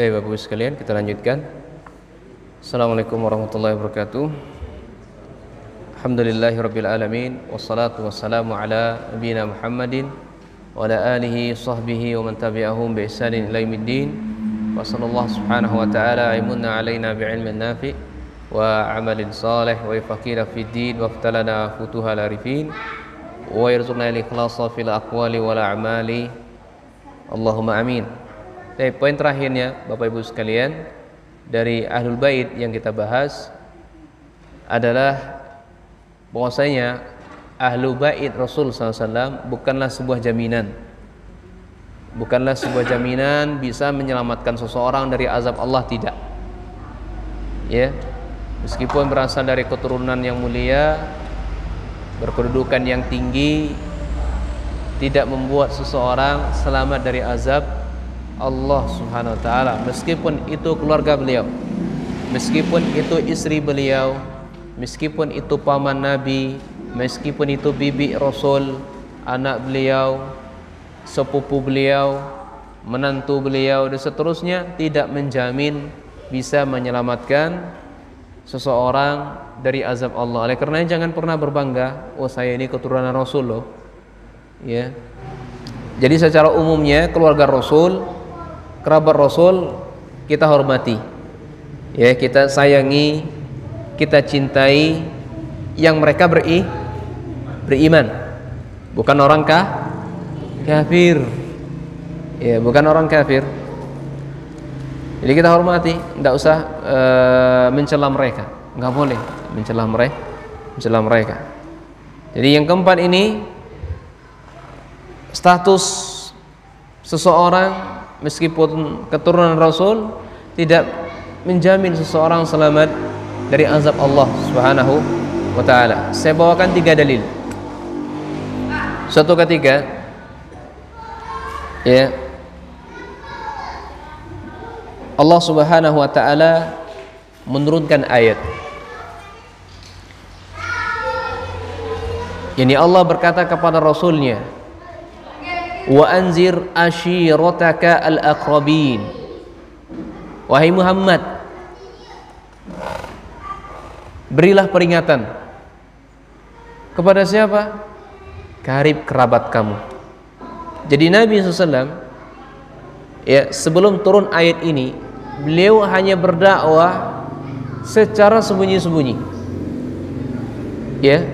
Baik Bapak Ibu sekalian, kita lanjutkan. Assalamualaikum warahmatullahi wabarakatuh. Alhamdulillahirabbil alamin, wassalatu wassalamu ala nabiyina Muhammadin wa ala alihi sahbihi wa man tabi'ahum bi ihsanin ila yaumiddin. Wa sallallahu subhanahu wa ta'ala aymunna alaina bi'ilmin nafi' wa amalin salih wa yafaqina fid din wa aftalana futuhal arifin wa yarzuqna al-ikhlasa fil aqwali wal a'mali. Allahumma amin. Jadi poin terakhirnya Bapak Ibu sekalian dari Ahlul Bait yang kita bahas adalah bahwasanya Ahlul Bait Rasul SAW bukanlah sebuah jaminan. Bukanlah sebuah jaminan bisa menyelamatkan seseorang dari azab Allah, tidak. Ya. Meskipun berasal dari keturunan yang mulia, berkedudukan yang tinggi, tidak membuat seseorang selamat dari azab Allah Subhanahu wa taala, meskipun itu keluarga beliau, meskipun itu istri beliau, meskipun itu paman Nabi, meskipun itu bibi Rasul, anak beliau, sepupu beliau, menantu beliau dan seterusnya, tidak menjamin bisa menyelamatkan seseorang dari azab Allah. Oleh karena jangan pernah berbangga, oh saya ini keturunan Rasul loh. Ya. Jadi secara umumnya keluarga Rasul, kerabat Rasul kita hormati, ya, kita sayangi, kita cintai yang mereka beriman, bukan orang kafir, ya, bukan orang kafir. Jadi kita hormati, tidak usah mencela mereka, nggak boleh mencela mereka. Jadi yang keempat ini, status seseorang meskipun keturunan Rasul tidak menjamin seseorang selamat dari azab Allah Subhanahu wa taala. Saya bawakan 3 dalil. Satu ketiga, ya, Allah Subhanahu wa taala menurunkan ayat. Ini Allah berkata kepada Rasulnya, wa anzir ashirataka al-aqrabin. Wahai Muhammad, berilah peringatan kepada siapa? Karib kerabat kamu. Jadi Nabi SAW, ya, sebelum turun ayat ini, beliau hanya berdakwah secara sembunyi-sembunyi, ya,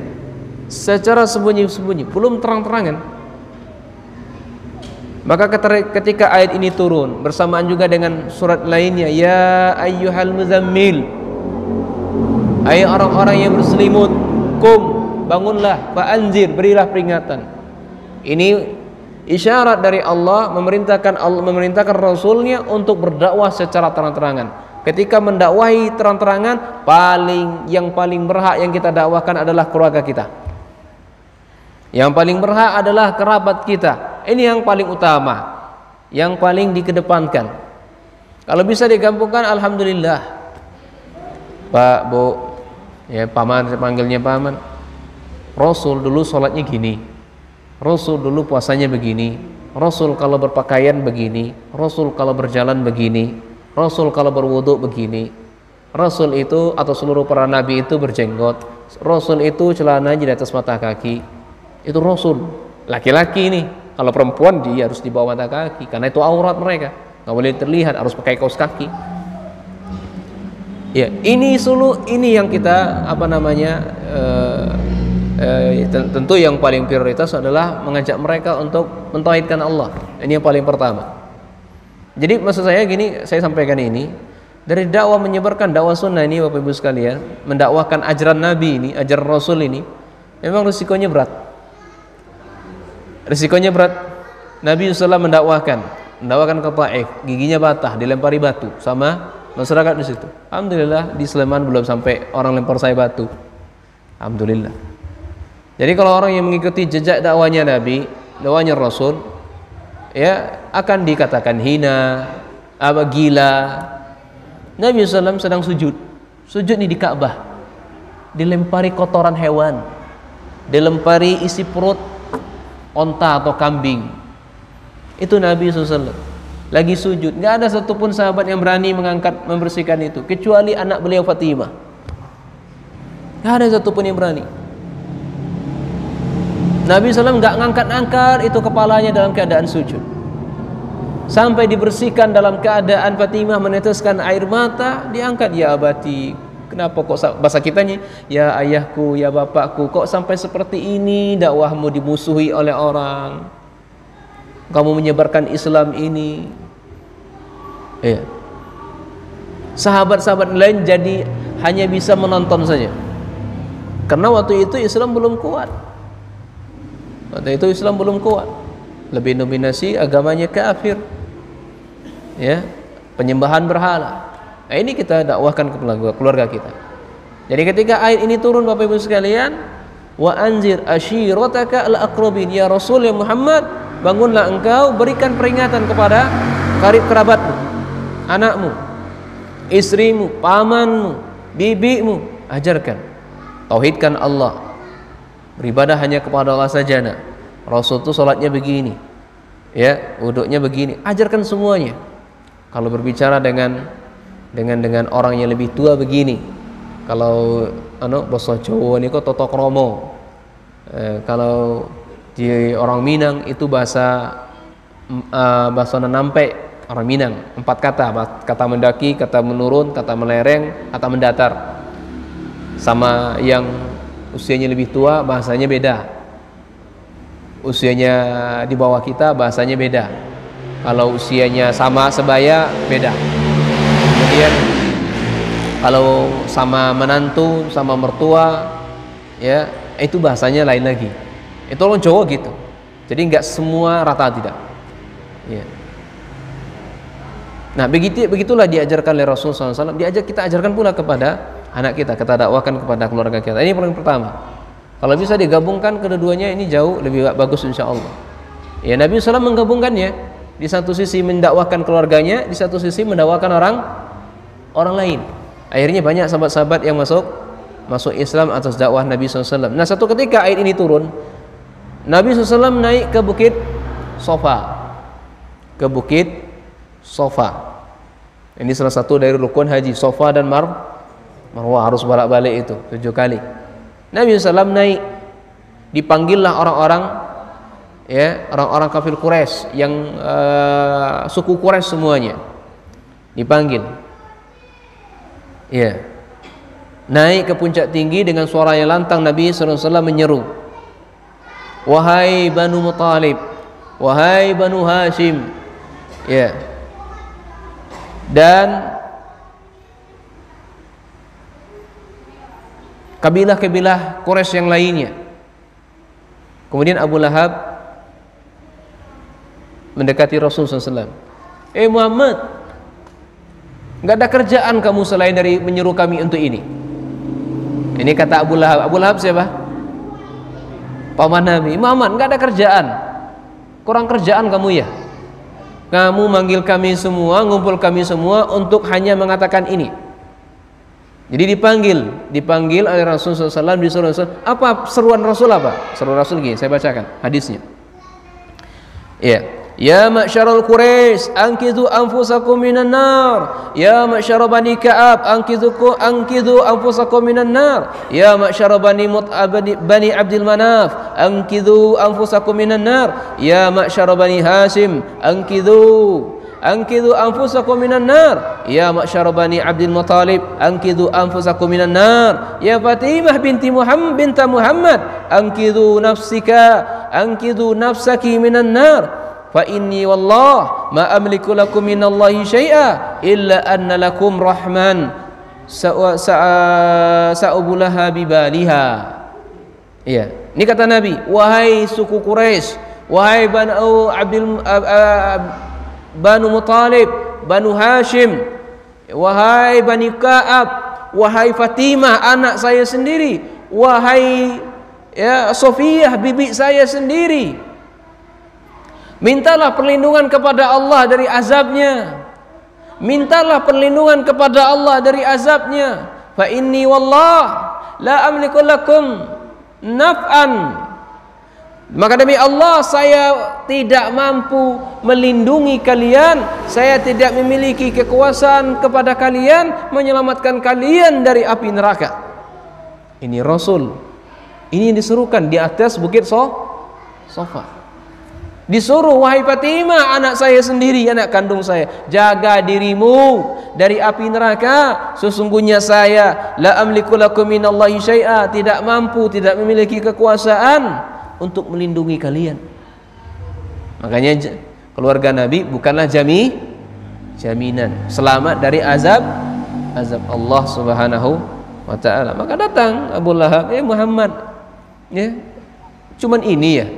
secara sembunyi-sembunyi, belum terang-terangan. Maka ketika ayat ini turun bersamaan juga dengan surat lainnya, ya ayyuhal muzammil, hai orang-orang yang berselimut, kum, bangunlah, fa'anzir, berilah peringatan. Ini isyarat dari Allah memerintahkan Rasulnya untuk berdakwah secara terang-terangan. Ketika mendakwahi terang-terangan, yang paling berhak yang kita dakwahkan adalah keluarga kita. Yang paling berhak adalah kerabat kita. Ini yang paling utama, yang paling dikedepankan. Kalau bisa digabungkan, alhamdulillah. Pak, Bu, ya, paman, saya panggilnya paman. Rasul dulu sholatnya gini, Rasul dulu puasanya begini, Rasul kalau berpakaian begini, Rasul kalau berjalan begini, Rasul kalau berwudu begini. Rasul itu atau seluruh para nabi itu berjenggot. Rasul itu celananya di atas mata kaki. Itu Rasul. Laki-laki ini. Kalau perempuan dia harus di bawah mata kaki, karena itu aurat mereka, nggak boleh terlihat, harus pakai kaos kaki. Ya, ini yang kita tentu yang paling prioritas adalah mengajak mereka untuk mentauhidkan Allah. Ini yang paling pertama. Jadi maksud saya gini, saya sampaikan ini dari dakwah, menyebarkan dakwah sunnah ini Bapak Ibu sekalian, mendakwahkan ajaran Nabi ini, ajaran Rasul ini, memang risikonya berat. Risikonya berat. Nabi SAW mendakwahkan ke Taif, giginya patah, dilempari batu sama masyarakat di situ. Alhamdulillah di Sleman belum sampai orang lempar saya batu. Alhamdulillah. Jadi kalau orang yang mengikuti jejak dakwahnya Nabi, dakwahnya Rasul, ya, akan dikatakan hina, gila. Nabi SAW sedang sujud ini di Ka'bah, dilempari kotoran hewan, dilempari isi perut onta atau kambing. Itu Nabi SAW. lagi sujud. Nggak ada satupun sahabat yang berani membersihkan itu, kecuali anak beliau Fatimah. Nggak ada satupun yang berani. Nabi SAW nggak ngangkat-angkat itu kepalanya dalam keadaan sujud, sampai dibersihkan dalam keadaan Fatimah meneteskan air mata, diangkat, ya abati, kenapa kok, bahasa kitanya, ya ayahku, ya bapakku, kok sampai seperti ini dakwahmu dimusuhi oleh orang, kamu menyebarkan Islam ini. Ya. Sahabat-sahabat lain jadi hanya bisa menonton saja, karena waktu itu Islam belum kuat. Waktu itu Islam belum kuat, lebih dominasi agamanya kafir, ya, penyembahan berhala. Nah, ini kita dakwahkan ke keluarga kita. Jadi ketika ayat ini turun, Bapak Ibu sekalian, wa anzir ashirataka al-aqrabin, ya Rasul, ya Muhammad, bangunlah engkau, berikan peringatan kepada karib kerabatmu, anakmu, istrimu, pamanmu, bibimu, ajarkan, tauhidkan Allah, beribadah hanya kepada Allah saja. Nah, Rasul itu sholatnya begini, ya, wuduknya begini, ajarkan semuanya. Kalau berbicara dengan orang yang lebih tua begini, kalau bahasa Jawa ini kok toto kromo, kalau di orang Minang itu bahasa nampe, orang Minang 4 kata, kata mendaki, kata menurun, kata melereng, kata mendatar. Sama yang usianya lebih tua bahasanya beda, usianya di bawah kita bahasanya beda, kalau usianya sama sebaya beda. Kemudian kalau sama menantu, sama mertua, ya, itu bahasanya lain lagi. Itu orang Jawa gitu, jadi nggak semua rata, tidak, ya. Nah, begitulah diajarkan oleh Rasulullah SAW. Kita ajarkan pula kepada anak kita dakwakan kepada keluarga kita. Ini paling pertama. Kalau bisa digabungkan kedua-duanya, ini jauh lebih bagus insya Allah. Ya, Nabi SAW menggabungkannya. Di satu sisi mendakwahkan keluarganya, di satu sisi mendakwakan orang lain. Akhirnya banyak sahabat-sahabat yang masuk Islam atas dakwah Nabi SAW. Nah, satu ketika ayat ini turun, Nabi SAW naik ke Bukit Sofa. Ini salah satu dari rukun haji, Sofa dan Marwah, harus balik-balik itu 7 kali. Nabi SAW naik, dipanggillah orang-orang, ya, orang-orang kafir Quraisy yang suku Quraisy semuanya dipanggil, ya. Naik ke puncak tinggi dengan suara yang lantang, Nabi SAW menyeru, wahai Banu Muthalib, wahai Banu Hashim, ya, dan kabilah-kabilah Quraisy yang lainnya. Kemudian Abu Lahab mendekati Rasulullah SAW. Muhammad, nggak ada kerjaan kamu selain dari menyuruh kami untuk ini. Ini kata Abu Lahab. Abu Lahab siapa? Paman Nabi. Muhammad, nggak ada kerjaan, kurang kerjaan kamu ya. Kamu manggil kami semua, ngumpul kami semua untuk hanya mengatakan ini. Jadi dipanggil oleh Rasulullah SAW, disuruh Rasul. Apa seruan Rasul apa? Seruan Rasul gini, saya bacakan hadisnya. Ya, ya ma'syarul Quraisy, anqidhu anfusakum minan nar. Ya ma'syar Bani Ka'ab, anqidhu anfusakum minan nar. Ya ma'syar Bani Abdul Manaf, anqidhu anfusakum minan nar. Ya ma'syar Bani Hashim, anqidhu anfusakum minan nar. Ya ma'syar Bani Abdul Muthalib, anqidhu anfusakum minan nar. Ya Fatimah binti Muhammad, anqidhu nafsaki minan nar. Fa inni wallah ma amliku lakum minallahi syai'a illa anna lakum rahman sa'ubulaha bibaliha. Ya, ini kata Nabi, wahai suku Quraisy, wahai Banu Muthalib, Banu Hashim, wahai Bani Ka'ab, wahai Fatimah anak saya sendiri, wahai, ya, Sofiyah bibi saya sendiri, mintalah perlindungan kepada Allah dari azabnya. Mintalah perlindungan kepada Allah dari azabnya. Fa inni wallah la amliku lakum naf'an Maka demi Allah, saya tidak mampu melindungi kalian, saya tidak memiliki kekuasaan kepada kalian menyelamatkan kalian dari api neraka. Ini Rasul, ini yang disuruhkan di atas bukit Safa. Disuruh, wahai Fatimah, anak saya sendiri, anak kandung saya, jaga dirimu dari api neraka. Sesungguhnya saya la amliku lakum minallahi syai'a, tidak mampu, tidak memiliki kekuasaan untuk melindungi kalian. Makanya keluarga Nabi bukanlah jaminan selamat dari azab Allah Subhanahu wa taala. Maka datang Abu Lahab, Muhammad, ya, cuman ini ya,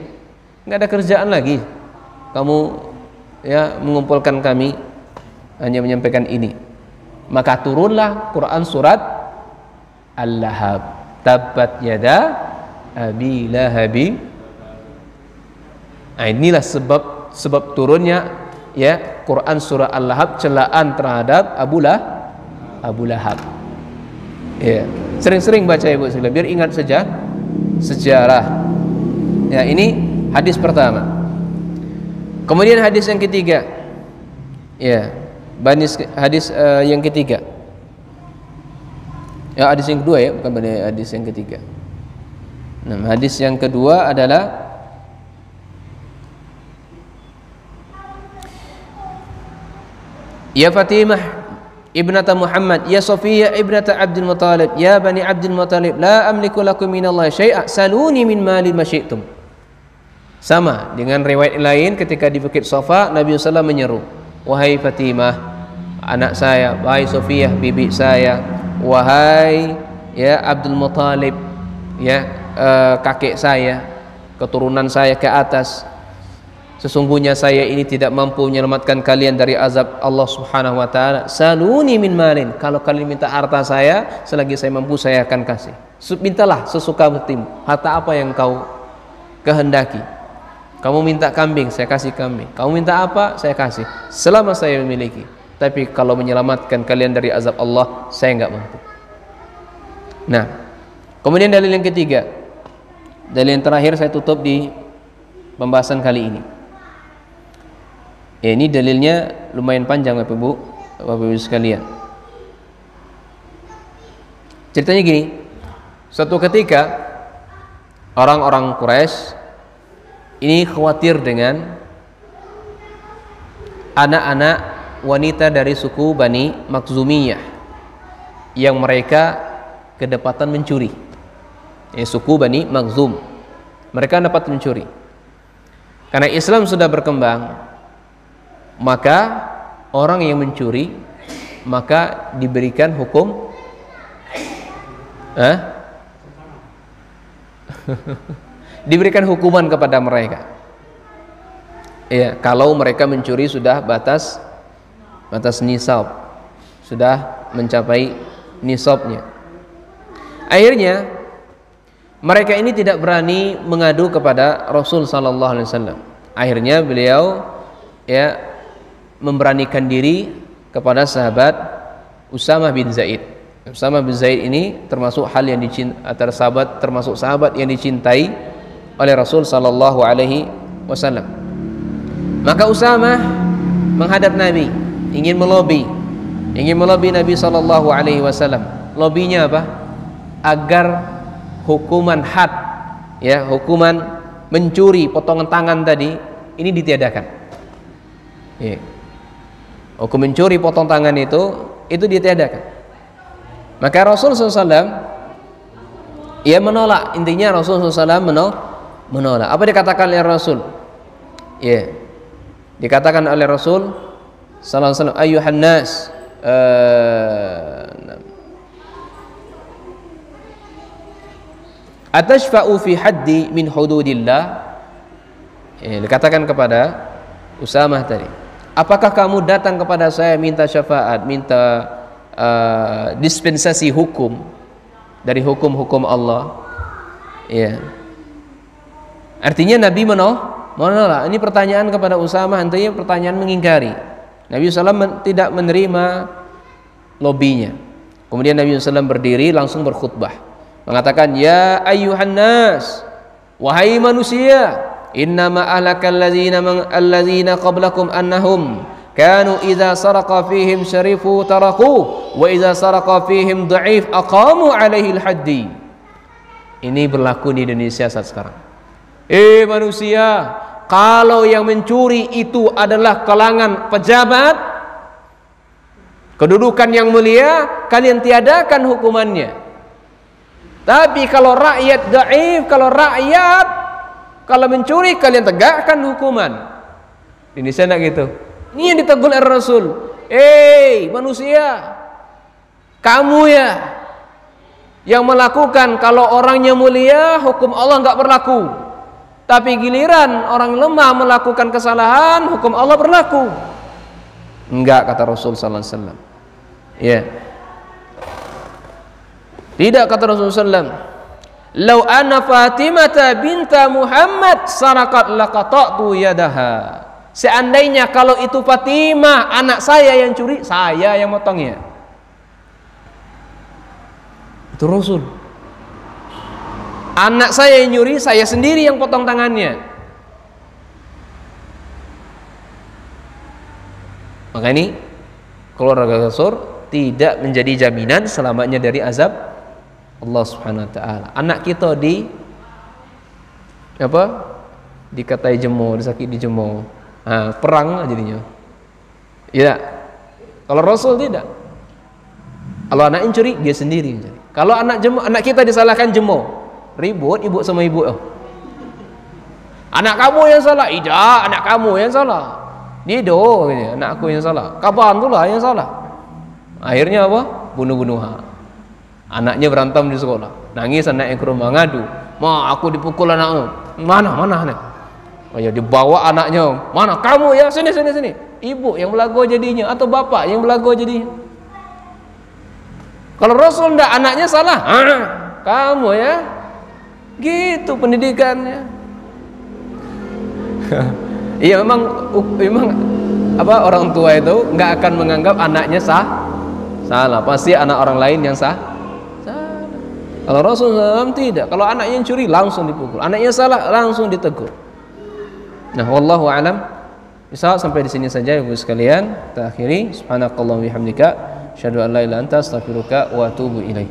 nggak ada kerjaan lagi kamu ya mengumpulkan kami hanya menyampaikan ini. Maka turunlah Quran surat Al-Lahab, tabbat yada abi lahabi. Nah, inilah sebab turunnya ya Quran surah Al-Lahab, celaan terhadap Abu Lahab. Ya, sering-sering baca Ibu sekalian biar ingat saja sejarah. Ya, ini hadis pertama. Kemudian hadis yang ketiga. Ya, hadis yang ketiga. Ya, hadis yang kedua ya, bukan hadis yang ketiga. Nah, hadis yang kedua adalah ya Fatimah ibnata Muhammad, ya Safiyah ibnata Abdul Muttalib, ya bani Abdul Muttalib, la amliku lakum minallahi syai'a, saluni min mali ma syi'tum. Sama dengan riwayat lain ketika di Bukit Safa, Nabi SAW menyeru, wahai Fatimah, anak saya, wahai Safiyah, bibi saya, wahai ya Abdul Muttalib, ya kakek saya, keturunan saya ke atas, sesungguhnya saya ini tidak mampu menyelamatkan kalian dari azab Allah Subhanahu wa taala. Saluni min malin, kalau kalian minta harta saya, selagi saya mampu saya akan kasih. Mintalah sesuka hatimu, harta apa yang kau kehendaki. Kamu minta kambing, saya kasih kambing. Kamu minta apa, saya kasih, selama saya memiliki. Tapi kalau menyelamatkan kalian dari azab Allah, saya enggak mampu. Nah, kemudian dalil yang ketiga, dalil yang terakhir saya tutup di pembahasan kali ini. Ya, ini dalilnya lumayan panjang Bapak Ibu sekalian. Ceritanya gini, suatu ketika orang-orang Quraisy ini khawatir dengan anak-anak wanita dari suku Bani Makhzumiyah yang mereka kedapatan mencuri. Suku Bani Makhzum, mereka dapat mencuri. Karena Islam sudah berkembang, maka orang yang mencuri maka diberikan hukum diberikan hukuman kepada mereka. Ya, kalau mereka mencuri sudah batas nisab, sudah mencapai nisabnya. Akhirnya mereka ini tidak berani mengadu kepada Rasul sallallahu alaihi wasallam. Akhirnya beliau ya memberanikan diri kepada sahabat Usamah bin Zaid. Usamah bin Zaid ini termasuk sahabat yang dicintai oleh Rasul sallallahu alaihi wasallam. Maka Usamah menghadap Nabi, ingin melobi Nabi sallallahu alaihi wasallam. Lobinya apa? Agar hukuman had, ya, hukuman mencuri potongan tangan tadi ini ditiadakan. Ya. Hukum mencuri potong tangan itu ditiadakan. Maka Rasul SAW ia menolak. Intinya Rasul SAW menolak. Apa dikatakan oleh Rasul? Ya, dikatakan oleh Rasul SAW, ayyuhan nas, atashfa'u fi haddi min hududillah. Ya, dikatakan kepada Usamah tadi, apakah kamu datang kepada saya minta syafaat, minta dispensasi hukum dari hukum-hukum Allah? Ya. Artinya Nabi menolak. Ini pertanyaan kepada Usamah, artinya pertanyaan mengingkari. Nabi SAW tidak menerima lobinya. Kemudian Nabi SAW berdiri langsung berkhutbah, mengatakan, ya ayyuhan nas, wahai manusia, innama ahlakal allazina qablakum annahum kanu idza saraqa fihim syarifu taraku wa idza saraqa fihim dha'if aqamu alaihi al-haddi. Ini berlaku di Indonesia saat sekarang. Manusia, kalau yang mencuri itu adalah kalangan pejabat, kedudukan yang mulia, kalian tiadakan hukumannya. Tapi kalau rakyat dhaif, kalau mencuri, kalian tegakkan hukuman. Di Indonesia enggak gitu. Ini yang ditegur oleh Rasul. Manusia, kamu ya yang melakukan, kalau orangnya mulia hukum Allah enggak berlaku, tapi giliran orang lemah melakukan kesalahan hukum Allah berlaku. Enggak, kata Rasul sallallahu alaihi wasallam. Ya. Tidak, kata Rasul sallallahu alaihi wasallam, "Lau anna Fatimah binta Muhammad sarakat laqata'tu yadaha." Seandainya kalau itu Fatimah anak saya yang curi, saya yang motongnya. Itu Rasul. Anak saya yang nyuri, saya sendiri yang potong tangannya. Maka ini keluarga Rasul tidak menjadi jaminan selamatnya dari azab Allah Subhanahu wa taala. Anak kita dikatai jemo, disakiti jemo. Perang jadinya. Ya. Kalau Rasul tidak. Kalau anak yang curi, dia sendiri yang curi. Kalau anak kita disalahkan jemo, ribut ibu sama ibu. Anak kamu yang salah. Tidak, anak kamu yang salah. Dido, anak aku yang salah. Kapan tulah yang salah? Akhirnya apa? Bunuh-bunuhan. Anaknya berantem di sekolah. Nangis anaknya ke rumah ngadu. Ma, aku dipukul anakmu. Mana nih? Oh ya, dibawa anaknya. Mana kamu ya? Sini. Ibu yang belagu jadinya atau bapak yang belagu jadinya. Kalau Rasul ndak, anaknya salah. Kamu ya. Gitu pendidikannya. Iya, memang orang tua itu nggak akan menganggap anaknya salah. Pasti anak orang lain yang salah. Kalau Rasul SAW tidak. Kalau anaknya yang curi langsung dipukul. Anaknya salah langsung ditegur. Nah, wallahu a'lam. Bisa sampai di sini saja Ibu sekalian. Kita akhiri. Subhanakallahumma wa bihamdika asyhadu an la ilaha illa anta astaghfiruka wa atubu ilaik.